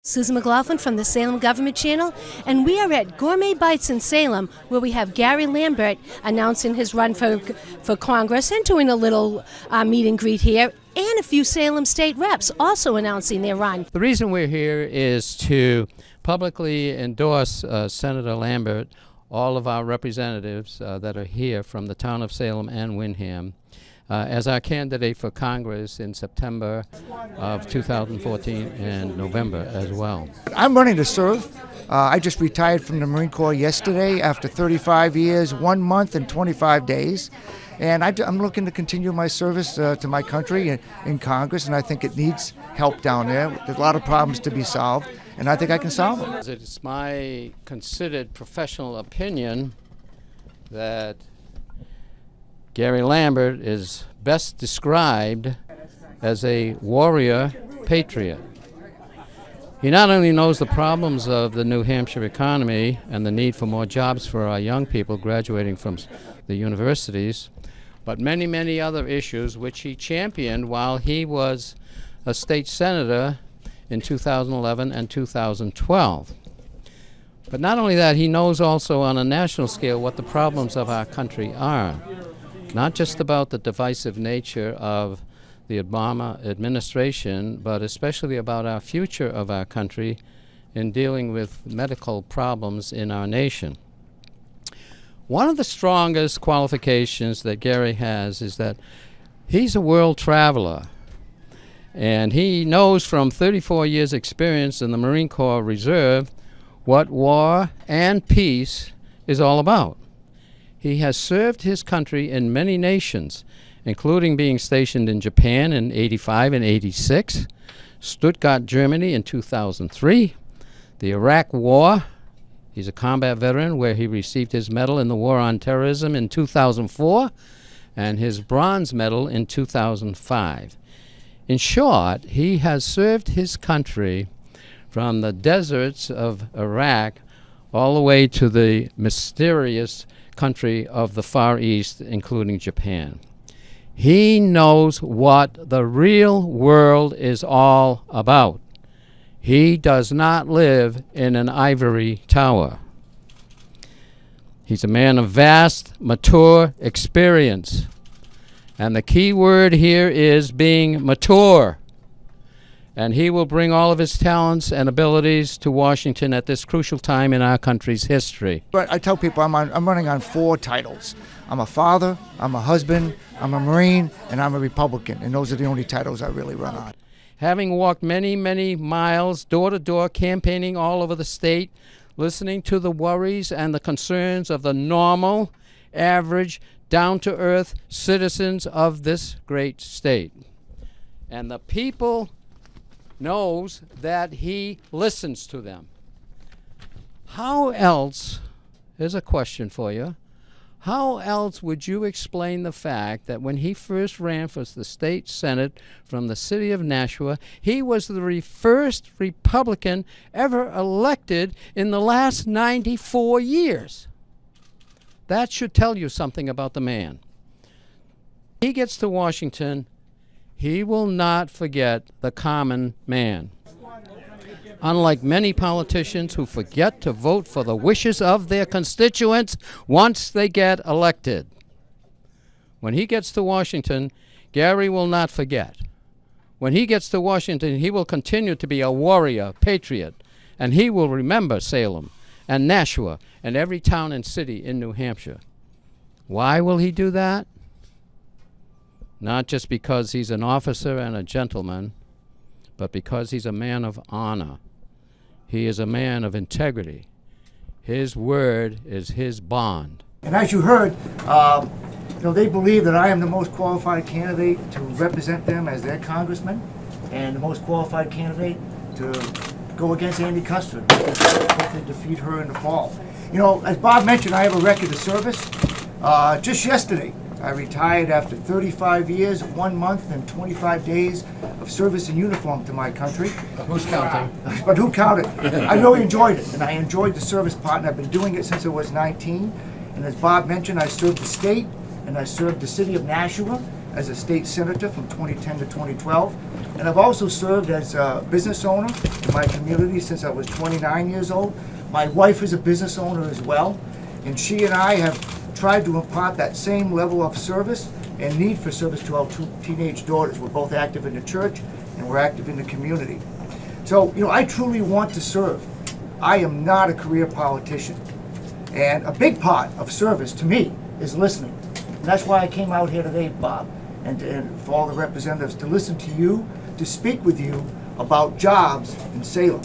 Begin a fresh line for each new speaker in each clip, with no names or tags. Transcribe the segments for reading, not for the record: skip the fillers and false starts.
Susan McLaughlin from the Salem Government Channel, and we are at Gourmet Bites in Salem, where we have Gary Lambert announcing his run for Congress and doing a little meet and greet here, and a few Salem state reps also announcing their run.
The reason we're here is to publicly endorse Senator Lambert, all of our representatives that are here from the town of Salem and Windham, as our candidate for Congress in September of 2014 and November as well.
I'm running to serve. I just retired from the Marine Corps yesterday after 35 years, 1 month and 25 days. And I'm looking to continue my service to my country in Congress, and I think it needs help down there. There's a lot of problems to be solved, and I think I can solve them.
It's my considered professional opinion that Gary Lambert is best described as a warrior patriot. He not only knows the problems of the New Hampshire economy and the need for more jobs for our young people graduating from the universities, but many, many other issues which he championed while he was a state senator in 2011 and 2012. But not only that, he knows also on a national scale what the problems of our country are. Not just about the divisive nature of the Obama administration, but especially about our future of our country in dealing with medical problems in our nation. One of the strongest qualifications that Gary has is that he's a world traveler, and he knows from 34 years' experience in the Marine Corps Reserve what war and peace is all about. He has served his country in many nations, including being stationed in Japan in '85 and '86, Stuttgart, Germany in 2003, the Iraq War. He's a combat veteran where he received his medal in the War on Terrorism in 2004 and his bronze medal in 2005. In short, he has served his country from the deserts of Iraq all the way to the mysterious country of the Far East, including Japan. He knows what the real world is all about. He does not live in an ivory tower. He's a man of vast, mature experience. And the key word here is being mature. And he will bring all of his talents and abilities to Washington at this crucial time in our country's history.
But I tell people I'm running on 4 titles. I'm a father, I'm a husband, I'm a Marine, and I'm a Republican. And those are the only titles I really run on.
Having walked many, many miles door to door, campaigning all over the state, listening to the worries and the concerns of the normal, average, down-to-earth citizens of this great state. And the people knows that he listens to them. How else, here's a question for you, how else would you explain the fact that when he first ran for the state senate from the city of Nashua, he was the first Republican ever elected in the last 94 years? That should tell you something about the man. He gets to Washington, he will not forget the common man. Unlike many politicians who forget to vote for the wishes of their constituents once they get elected. When he gets to Washington, Gary will not forget. When he gets to Washington, he will continue to be a warrior, patriot, and he will remember Salem and Nashua and every town and city in New Hampshire. Why will he do that? Not just because he's an officer and a gentleman, but because he's a man of honor. He is a man of integrity. His word is his bond.
And as you heard, they believe that I am the most qualified candidate to represent them as their congressman, and the most qualified candidate to go against Andy Custer, hopefully defeat her in the fall. You know, as Bob mentioned, I have a record of service. Just yesterday, I retired after 35 years, 1 month, and 25 days of service in uniform to my country.
Who's counting?
But who counted? I really enjoyed it, and I enjoyed the service part, and I've been doing it since I was 19. And as Bob mentioned, I served the state, and I served the city of Nashua, as a state senator from 2010 to 2012. And I've also served as a business owner in my community since I was 29 years old. My wife is a business owner as well, and she and I have tried to impart that same level of service and need for service to our two teenage daughters. We're both active in the church and we're active in the community. So, I truly want to serve. I am not a career politician. And a big part of service to me is listening. And that's why I came out here today, Bob, and for all the representatives, to listen to you, to speak with you about jobs in Salem.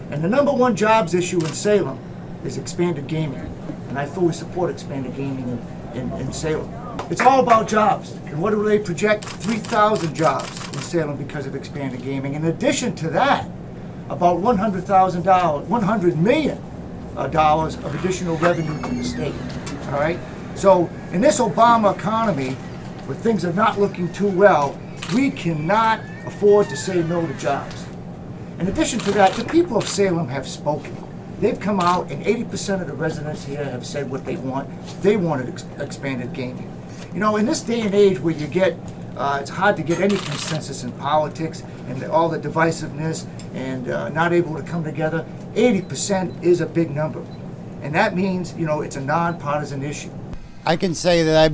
And the number one jobs issue in Salem is expanded gaming. And I fully support expanded gaming in Salem. It's all about jobs. And what do they project? 3,000 jobs in Salem because of expanded gaming. In addition to that, about $100 million of additional revenue to the state. All right? So in this Obama economy, where things are not looking too well, we cannot afford to say no to jobs. In addition to that, the people of Salem have spoken. They've come out, and 80% of the residents here have said what they want. They wanted expanded gaming. In this day and age where it's hard to get any consensus in politics and all the divisiveness and not able to come together, 80% is a big number. And that means, it's a nonpartisan issue.
I can say that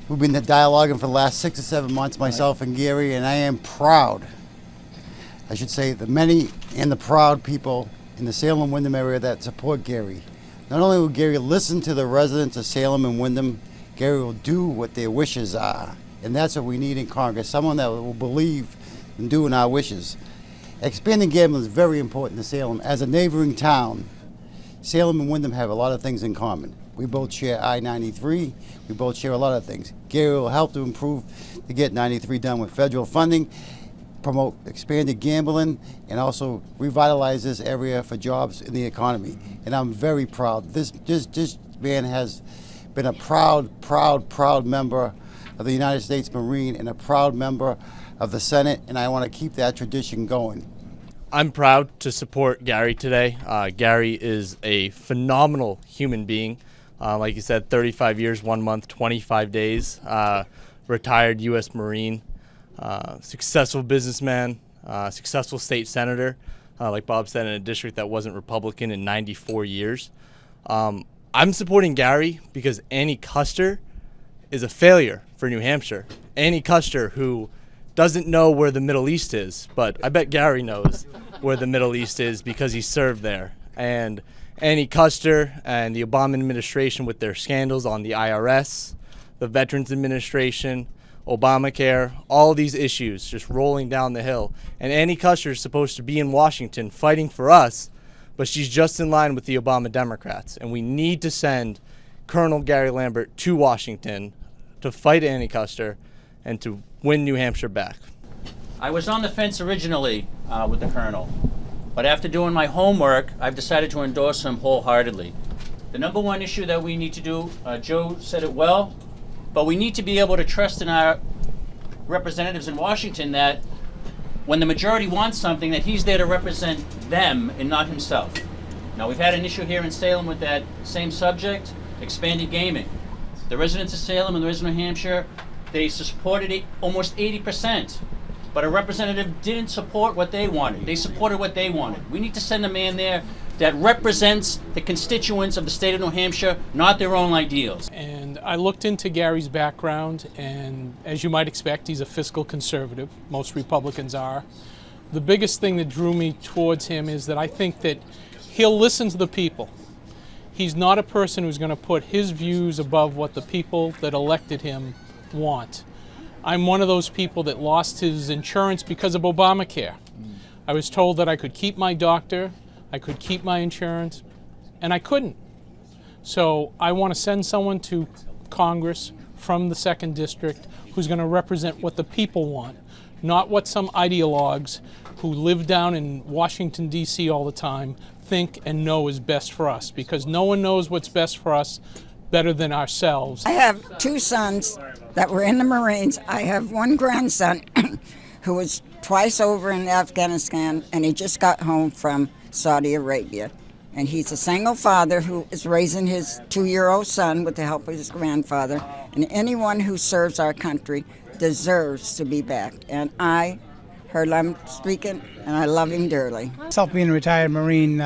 we've been dialoguing for the last 6 or 7 months, myself and Gary, and I am proud. I should say the many and the proud people in the Salem-Windham area that support Gary. Not only will Gary listen to the residents of Salem and Windham, Gary will do what their wishes are. And that's what we need in Congress, someone that will believe in doing our wishes. Expanding gambling is very important to Salem. As a neighboring town, Salem and Windham have a lot of things in common. We both share I-93. We both share a lot of things. Gary will help to improve to get 93 done with federal funding, promote expanded gambling, and also revitalize this area for jobs in the economy. And I'm very proud. This man has been a proud member of the United States Marine and a proud member of the Senate, and I want to keep that tradition going.
I'm proud to support Gary today. Gary is a phenomenal human being. Like you said, 35 years, 1 month, 25 days, retired U.S. Marine, successful businessman, successful state senator, like Bob said, in a district that wasn't Republican in 94 years. I'm supporting Gary because Annie Kuster is a failure for New Hampshire. Annie Kuster, who doesn't know where the Middle East is, but I bet Gary knows where the Middle East is because he served there. And Annie Kuster and the Obama administration with their scandals on the IRS, the Veterans Administration, Obamacare, all these issues just rolling down the hill. And Annie Kuster is supposed to be in Washington fighting for us, but she's just in line with the Obama Democrats. And we need to send Colonel Gary Lambert to Washington to fight Annie Kuster and to win New Hampshire back.
I was on the fence originally with the Colonel, but after doing my homework, I've decided to endorse him wholeheartedly. The number one issue that we need to do, Joe said it well, but we need to be able to trust in our representatives in Washington that when the majority wants something, that he's there to represent them and not himself. Now, we've had an issue here in Salem with that same subject, expanded gaming. The residents of Salem and the residents of New Hampshire, they supported it almost 80%. But a representative didn't support what they wanted. They supported what they wanted. We need to send a man there that represents the constituents of the state of New Hampshire, not their own ideals.
And I looked into Gary's background, and as you might expect, he's a fiscal conservative. Most Republicans are. The biggest thing that drew me towards him is that I think that he'll listen to the people. He's not a person who's going to put his views above what the people that elected him want. I'm one of those people that lost his insurance because of Obamacare. I was told that I could keep my doctor, I could keep my insurance, and I couldn't. So I want to send someone to Congress from the 2nd District who's going to represent what the people want, not what some ideologues who live down in Washington, D.C. all the time think and know is best for us, because no one knows what's best for us better than ourselves.
I have 2 sons that were in the Marines. I have 1 grandson who was twice over in Afghanistan, and he just got home from Saudi Arabia. And he's a single father who is raising his 2-year-old son with the help of his grandfather. And anyone who serves our country deserves to be backed. And I heard Lambert speaking, and I love him dearly.
Myself being a retired Marine,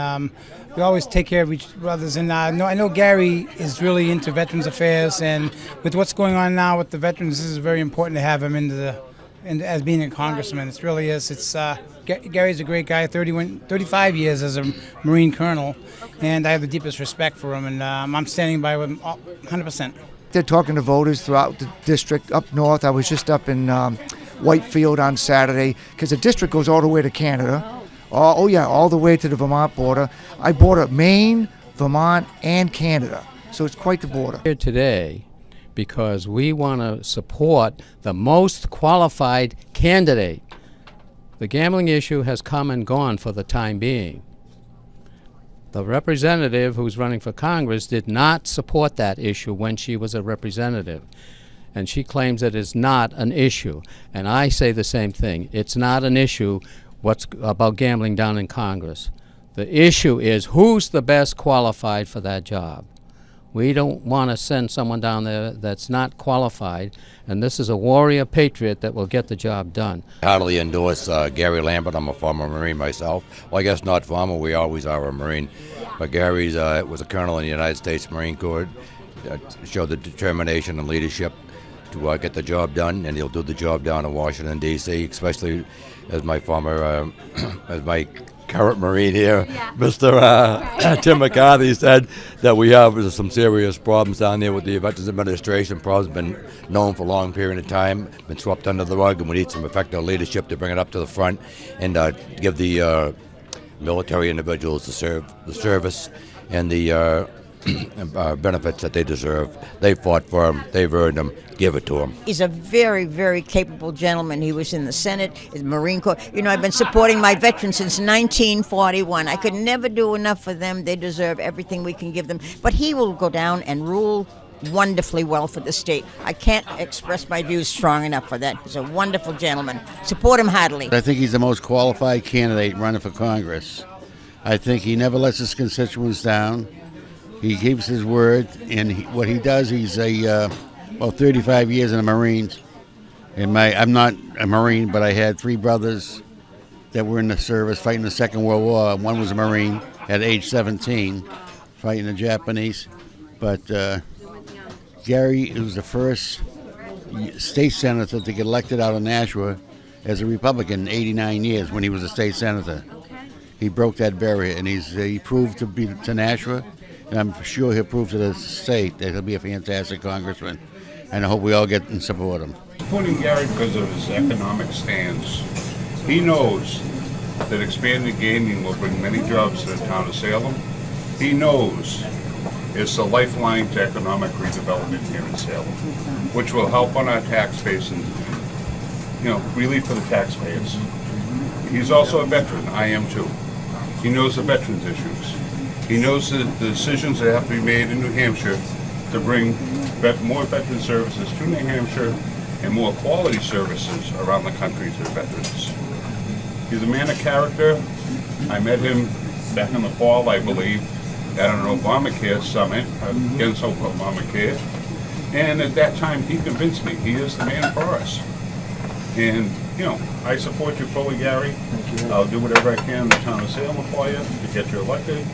we always take care of each others. And I know Gary is really into Veterans Affairs, and with what's going on now with the veterans, this is very important to have him as being a congressman. It really is. Gary's a great guy, 35 years as a Marine colonel, and I have the deepest respect for him, and I'm standing by with him 100%.
They're talking to voters throughout the district up north. I was just up in Whitefield on Saturday, because the district goes all the way to Canada. Oh yeah, all the way to the Vermont border. I border Maine, Vermont, and Canada, so it's quite the border.
Here today because we want to support the most qualified candidate. The gambling issue has come and gone for the time being. The representative who's running for Congress did not support that issue when she was a representative. And she claims it is not an issue. And I say the same thing. It's not an issue what's about gambling down in Congress. The issue is who's the best qualified for that job. We don't want to send someone down there that's not qualified, and this is a warrior patriot that will get the job done.
Heartily endorse Gary Lambert. I'm a former Marine myself. Well, I guess not former, we always are a Marine. But Gary's was a colonel in the United States Marine Corps, showed the determination and leadership to get the job done, and he'll do the job down in Washington, D.C., especially as my former, as my current Marine here, Mr. Tim McCarthy said that we have some serious problems down there with the Veterans Administration. Problems been known for a long period of time, been swept under the rug, and we need some effective leadership to bring it up to the front and give the military individuals the service and the benefits that they deserve. They fought for them, they've earned them, give it to them.
He's a very, very capable gentleman. He was in the Senate, his Marine Corps. You know, I've been supporting my veterans since 1941. I could never do enough for them. They deserve everything we can give them. But he will go down and rule wonderfully well for the state. I can't express my views strong enough for that. He's a wonderful gentleman. Support him heartily.
I think he's the most qualified candidate running for Congress. I think he never lets his constituents down. He keeps his word, and what he does, he's 35 years in the Marines. And I'm not a Marine, but I had 3 brothers that were in the service fighting the Second World War. One was a Marine at age 17, fighting the Japanese. But Gary was the first state senator to get elected out of Nashua as a Republican in 89 years when he was a state senator. He broke that barrier, and he proved to Nashua. And I'm sure he'll prove to the state that he'll be a fantastic congressman. And I hope we all get and support him.
Supporting Gary because of his economic stance. He knows that expanding gaming will bring many jobs to the town of Salem. He knows it's a lifeline to economic redevelopment here in Salem, which will help on our tax base and, relief for the taxpayers. He's also a veteran. I am too. He knows the veterans issues. He knows the decisions that have to be made in New Hampshire to bring more veteran services to New Hampshire and more quality services around the country to the veterans. He's a man of character. I met him back in the fall, I believe, at an Obamacare summit against Obamacare. And at that time, he convinced me he is the man for us. And, I support you fully, Gary. Thank you. I'll do whatever I can in the town of Salem for you to get you elected.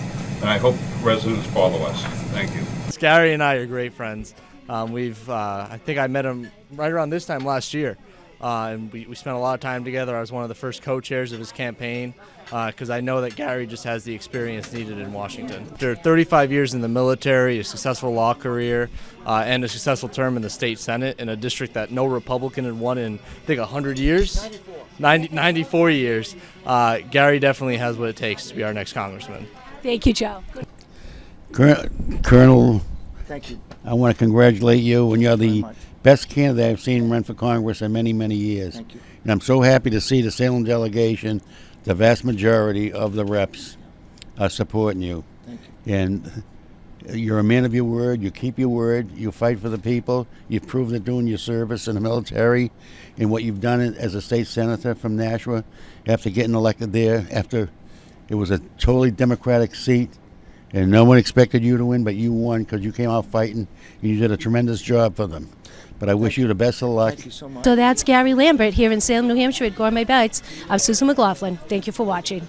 And I hope residents follow us. Thank you.
Gary and I are great friends. I think I met him right around this time last year. And we spent a lot of time together. I was one of the first co-chairs of his campaign because I know that Gary just has the experience needed in Washington. After 35 years in the military, a successful law career, and a successful term in the state Senate in a district that no Republican had won in, I think, 100 years? 94 years. Gary definitely has what it takes to be our next congressman.
Thank you, Joe.
Colonel,
Thank you.
I want to congratulate you, and you're the best candidate I've seen run for Congress in many, many years.
Thank you.
And I'm so happy to see the Salem delegation, the vast majority of the reps are supporting you.
Thank you.
And you're a man of your word. You keep your word. You fight for the people. You've proved it doing your service in the military and what you've done as a state senator from Nashua after getting elected there, after it was a totally Democratic seat. And no one expected you to win, but you won because you came out fighting, and you did a tremendous job for them. But I wish you the best of luck.
Thank you so much.
So that's Gary Lambert here in Salem, New Hampshire at Gourmet Bites. I'm Susan McLaughlin. Thank you for watching.